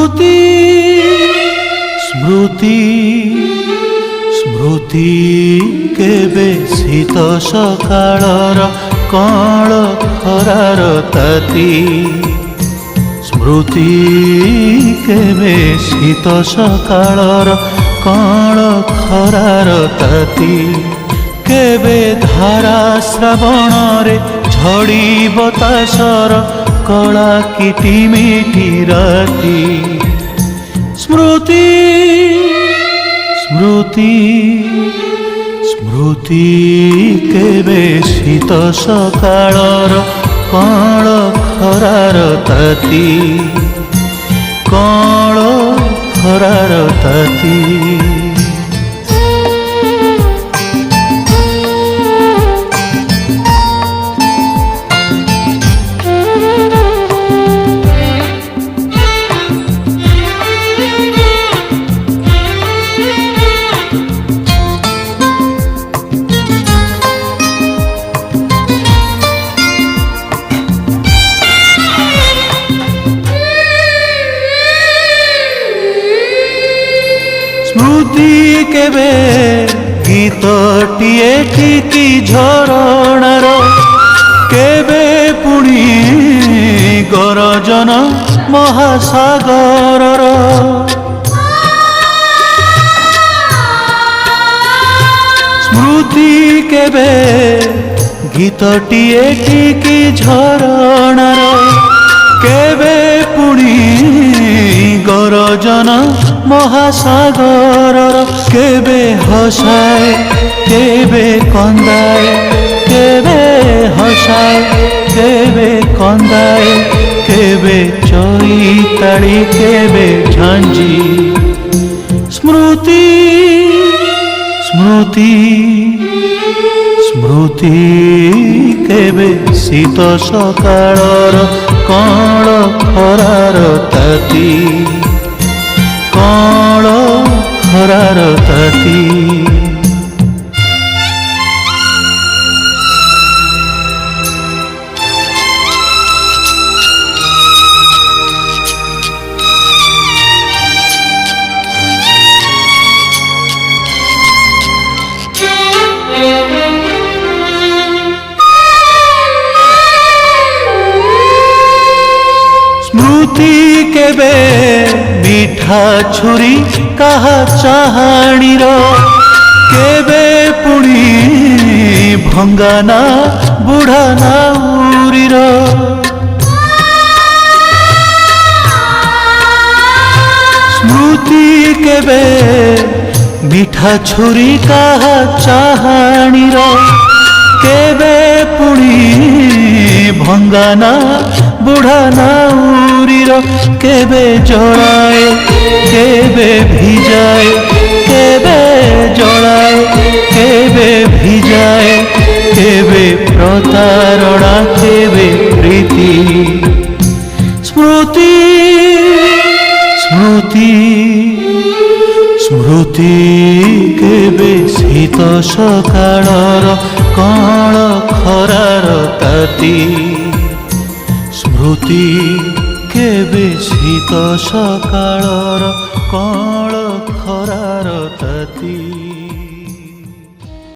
स्मृति स्मृति स्मृति केबे शीत सकाळर कळ खरार ताती स्मृति केबे शीत सकाळर कळ खरार ताती केबे धारा श्रावण रे झड़ी बतासर कला किटिमिटि राती स्मृति स्मृति स्मृति केबे शीत सकाळर कळ खरार ताती कळ खरार ताती स्मृति केबे गीतटिए ठिकी झरणार केबे पुणी गरजन महासागरर स्मृति केबे गीतटिए ठिकी झरणार केबे पुणी गरजन महासागरर केबे हसाए केबे कंदाए केबे हसाए केबे कंदाए केबे चैताली केबे झांझी स्मृति स्मृति स्मृति केबे शीत सकाळर कळ खरार ताती कळ खरार ताती स्मृति केबे मीठा छुरी कहा चाहाणीर केबे पुणी भंगाना बुढ़ा नाउरीर स्मृति केबे मीठा छुरी कहा चाहाणीर केबे पुणी भंगाना बुढ़ा नाउरीर केबे जड़ाए केबे भिजाए केबे जड़ाए केबे भिजाए केबे प्रतारणा केबे प्रीति स्मृति स्मृति स्मृति केबे शीत सकाळर कळ खरार ताती स्मृति केबे शीत सकाळर कळ खरार ताती।